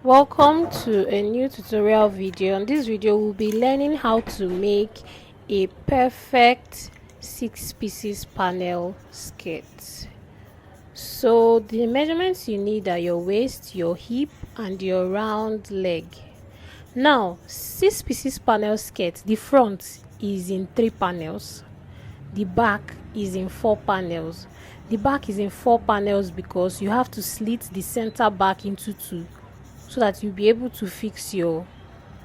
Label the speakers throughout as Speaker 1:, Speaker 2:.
Speaker 1: Welcome to a new tutorial video. In this video we'll be learning how to make a perfect 6 pieces panel skirt. So the measurements you need are your waist, your hip and your round leg. Now 6 pieces panel skirt, the front is in 3 panels, the back is in 4 panels. The back is in 4 panels because you have to slit the center back into 2 so that you'll be able to fix your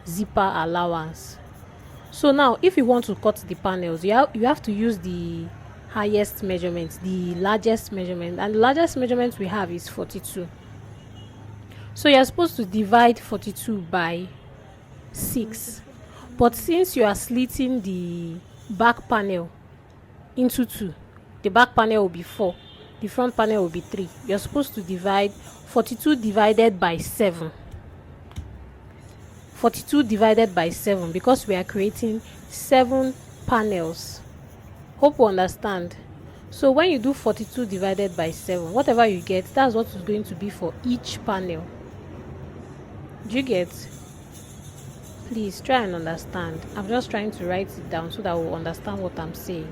Speaker 1: zipper allowance. So now if you want to cut the panels, you have to use the highest measurement, the largest measurement, and the largest measurement we have is 42. So you're supposed to divide 42 by 6, but since you are slitting the back panel into 2, the back panel will be 4, the front panel will be 3. You're supposed to divide 42 divided by 7. 42 divided by 7 because we are creating 7 panels. Hope you understand. So when you do 42 divided by 7, whatever you get, that's what is going to be for each panel. Do you get? Please try and understand. I'm just trying to write it down so that we'll understand what I'm saying.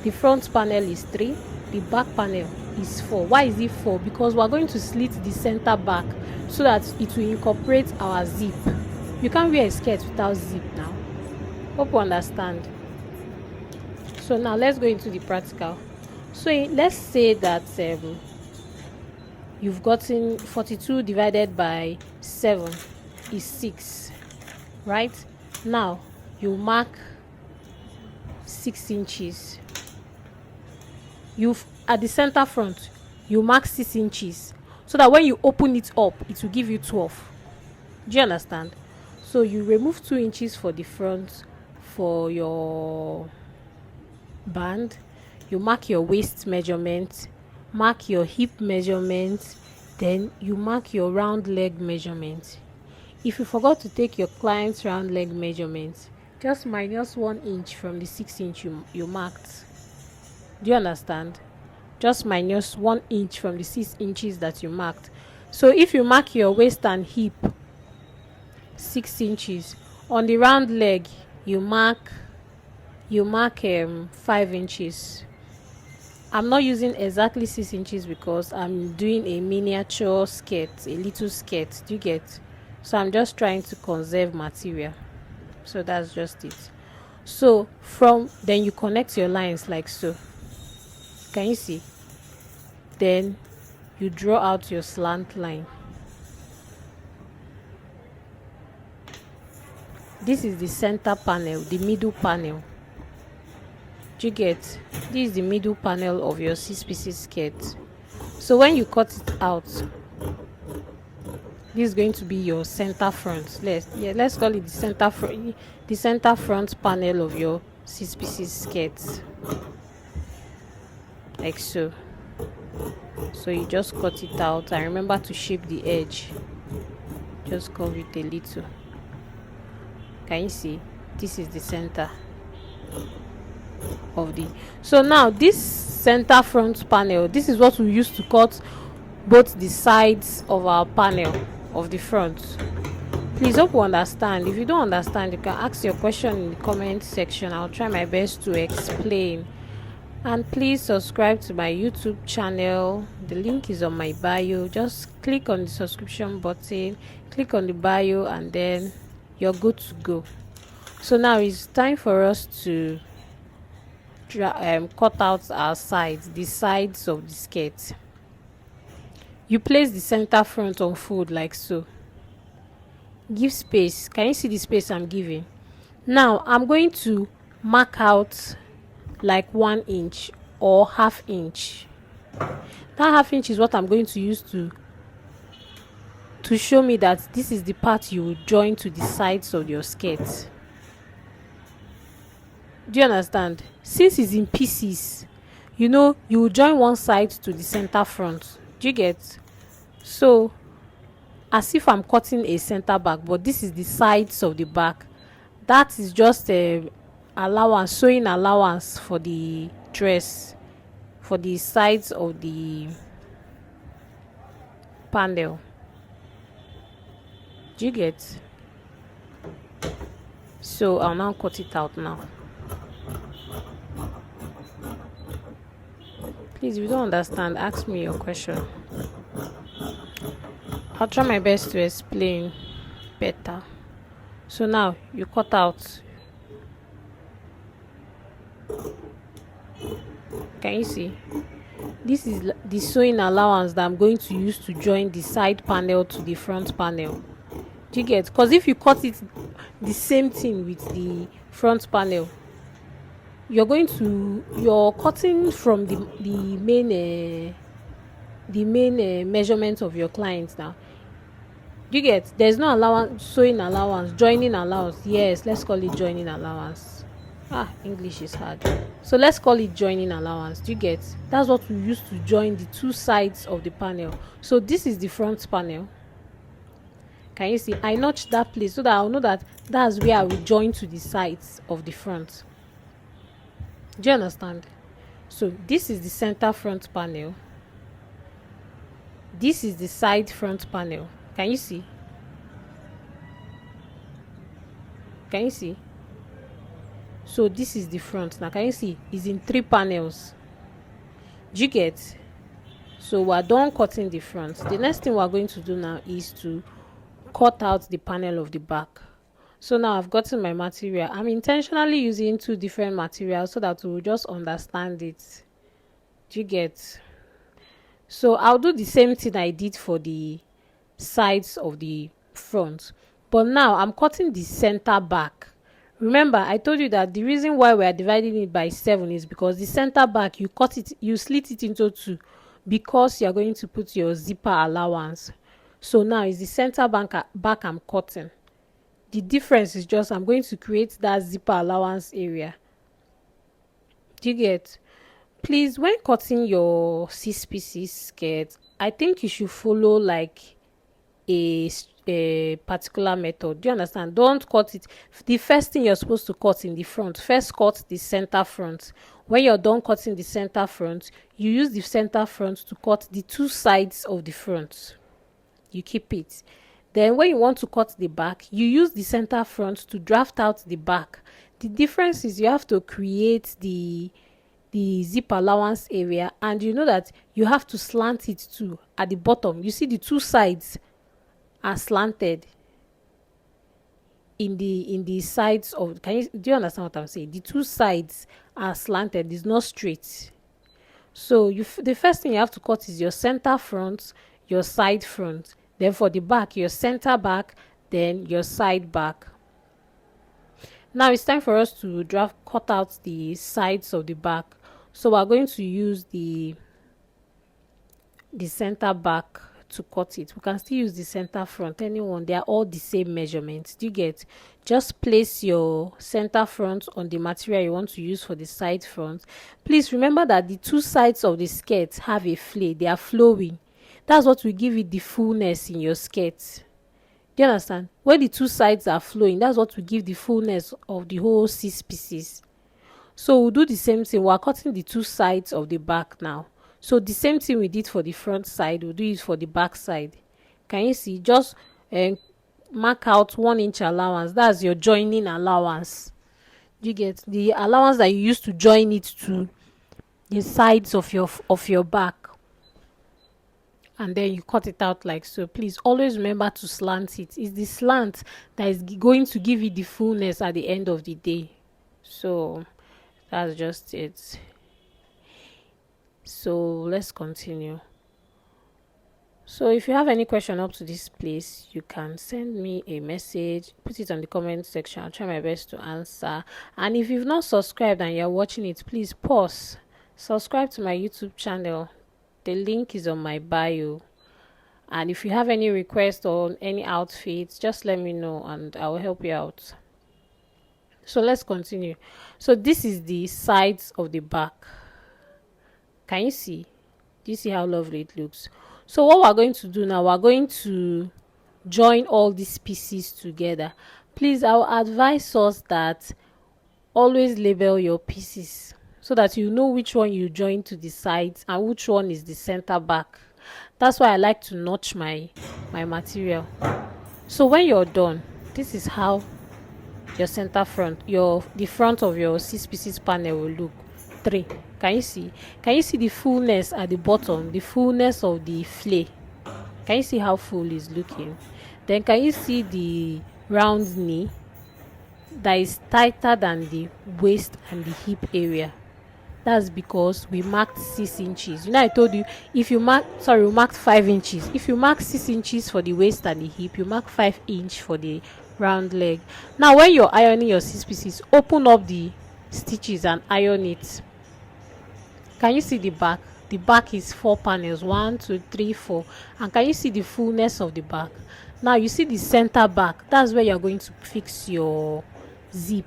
Speaker 1: The front panel is 3, the back panel is 4. Why is it 4? Because we're going to slit the center back so that it will incorporate our zip. You can't wear a skirt without zip now. Hope you understand. So now let's go into the practical. So let's say that you've gotten 42 divided by 7 is 6, right? Now you mark 6 inches. You've at the center front you mark 6 inches so that when you open it up it will give you 12. Do you understand? So you remove 2 inches for the front for your band. You mark your waist measurement, mark your hip measurement, then you mark your round leg measurement. If you forgot to take your client's round leg measurement, just minus 1 inch from the 6 inch you marked. Do you understand? Just minus 1 inch from the 6 inches that you marked. So if you mark your waist and hip 6 inches, on the round leg you mark 5 inches. I'm not using exactly 6 inches because I'm doing a miniature skirt, a little skirt. Do you get? So I'm just trying to conserve material. So that's just it. So then you connect your lines like so. Can you see? Then you draw out your slant line. This is the center panel, the middle panel. Do you get? This is the middle panel of your 6 pieces skirt. So when you cut it out, this is going to be your center front. Let's call it the center front panel of your 6 pieces skirt. Like so. So you just cut it out and remember to shape the edge. Just curve it a little. Can you see? This is the center of the. So now this center front panel, this is what we use to cut both the sides of our panel of the front. Please hope you understand. If you don't understand, you can ask your question in the comment section. I'll try my best to explain. And please subscribe to my YouTube channel. The link is on my bio. Just click on the subscription button, click on the bio, and then you're good to go. So now it's time for us to cut out our sides, the sides of the skirt. You place the center front on fold like so. Give space. Can you see the space I'm giving? Now I'm going to mark out like 1 inch or ½ inch. That ½ inch is what I'm going to use to show me that this is the part you will join to the sides of your skirt. Do you understand? Since it's in pieces, you will join one side to the center front. Do you get? So as if I'm cutting a center back, but this is the sides of the back. That is just a sewing allowance for the dress, for the sides of the panel. Do you get? So I'll now cut it out now. Please, if you don't understand, ask me your question. I'll try my best to explain better. So now you cut out. Can you see? This is the sewing allowance that I'm going to use to join the side panel to the front panel. Do you get? Because if you cut it the same thing with the front panel, you're cutting from the main measurement of your client now. Do you get? There's no allowance, sewing allowance, joining allowance. Yes, let's call it joining allowance. English is hard. So let's call it joining allowance. Do you get? That's what we use to join the two sides of the panel. So this is the front panel. Can you see? I notched that place so that I'll know that that's where I will join to the sides of the front. Do you understand? So this is the center front panel. This is the side front panel. Can you see? Can you see? So this is the front. Now can you see? It's in 3 panels. Do you get? So we're done cutting the front. The next thing we're going to do now is to cut out the panel of the back. So now I've gotten my material. I'm intentionally using 2 different materials so that we'll just understand it. Do you get? So I'll do the same thing I did for the sides of the front, but now I'm cutting the center back. Remember, I told you that the reason why we are dividing it by 7 is because the center back, you slit it into 2 because you're going to put your zipper allowance. So now it's the center back I'm cutting. The difference is just I'm going to create that zipper allowance area. Do you get? Please, when cutting your 6 pieces skirt, I think you should follow like a particular method. Do you understand? Don't cut it. The first thing you're supposed to cut in the front, first cut the center front. When you're done cutting the center front, you use the center front to cut the 2 sides of the front. You keep it. Then when you want to cut the back, you use the center front to draft out the back. The difference is you have to create the zip allowance area, and you know that you have to slant it too at the bottom. You see the 2 sides are slanted in the sides of, do you understand what I'm saying? The 2 sides are slanted, it's not straight. So the first thing you have to cut is your center front, your side front. Then for the back, your center back, then your side back. Now it's time for us to cut out the sides of the back. So we're going to use the center back to cut it. We can still use the center front, anyone. They are all the same measurements. Do you get? Just place your center front on the material you want to use for the side front. Please remember that the 2 sides of the skirt have a flare. They are flowing. That's what will give it the fullness in your skirt. Do you understand? When the 2 sides are flowing, that's what will give the fullness of the whole 6 pieces. So we'll do the same thing. We're cutting the 2 sides of the back now. So the same thing we did for the front side, we'll do it for the back side. Can you see? Just mark out 1 inch allowance. That's your joining allowance. You get the allowance that you use to join it to the sides of your back. And then you cut it out like so. Please always remember to slant it. It's the slant that is going to give you the fullness at the end of the day. So that's just it. So let's continue. So if you have any question up to this place, you can send me a message, put it on the comment section. I'll try my best to answer. And if you've not subscribed and you're watching it, please pause, subscribe to my YouTube channel. The link is on my bio. And if you have any requests on any outfits, just let me know and I will help you out. So let's continue. So this is the sides of the back. Can you see? Do you see how lovely it looks? So what we're going to do now, we're going to join all these pieces together. Please, I will advise us that always label your pieces so that you know which one you join to the sides and which one is the center back. That's why I like to notch my material. So when you're done, this is how your center front, the front of your 6 pieces panel will look. 3. Can you see? Can you see the fullness at the bottom, the fullness of the flay? Can you see how full is looking? Then can you see the round knee that is tighter than the waist and the hip area? That's because we marked 6 inches. You know, I told you if you mark, sorry, we marked 5 inches. If you mark 6 inches for the waist and the hip, you mark 5 inch for the round leg. Now when you're ironing your 6 pieces, open up the stitches and iron it. Can you see the back? The back is 4 panels, 1 2 3 4. And can you see the fullness of the back? Now you see the center back. That's where you're going to fix your zip.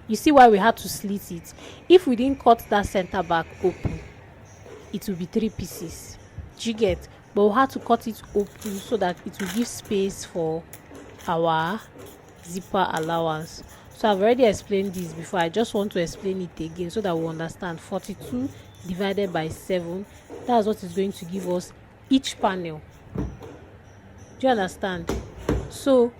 Speaker 1: You see why we had to slit it? If we didn't cut that center back open, it will be 3 pieces. Do you get? But we had to cut it open so that it will give space for our zipper allowance. So I've already explained this before. I just want to explain it again so that we understand. 42 divided by 7, that's what is going to give us each panel. Do you understand? So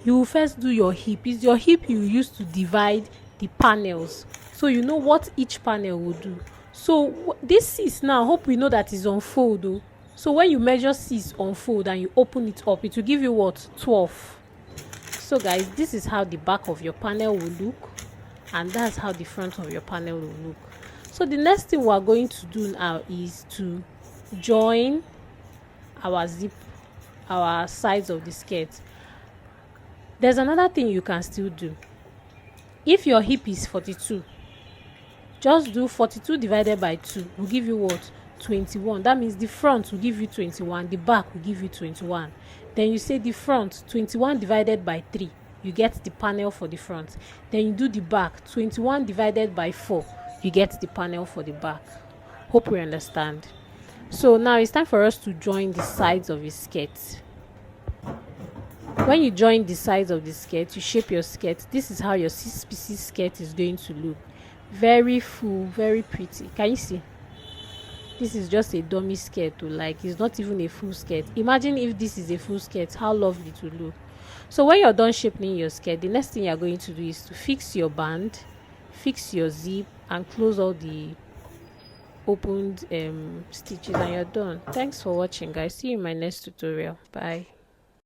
Speaker 1: you will first do your hip. It's your hip you use to divide the panels, so you know what each panel will do. So this 6 now, hope we know that is unfold though. So when you measure 6 unfold and you open it up, it will give you what? 12. So guys, this is how the back of your panel will look, and that's how the front of your panel will look. So the next thing we are going to do now is to join our zip, our sides of the skirt. There's another thing you can still do. If your hip is 42, just do 42 divided by 2 will give you what? 21. That means the front will give you 21, the back will give you 21. Then you say the front 21 divided by 3, you get the panel for the front. Then you do the back 21 divided by 4, you get the panel for the back. Hope we understand. So now it's time for us to join the sides of your skirt. When you join the sides of the skirt, you shape your skirt. This is how your 6 pieces skirt is going to look. Very full, very pretty. Can you see? This is just a dummy skirt to like, it's not even a full skirt. Imagine if this is a full skirt, how lovely it will look. So when you're done shaping your skirt, the next thing you're going to do is to fix your band, fix your zip, and close all the opened stitches, and you're done. Thanks for watching, guys. See you in my next tutorial. Bye.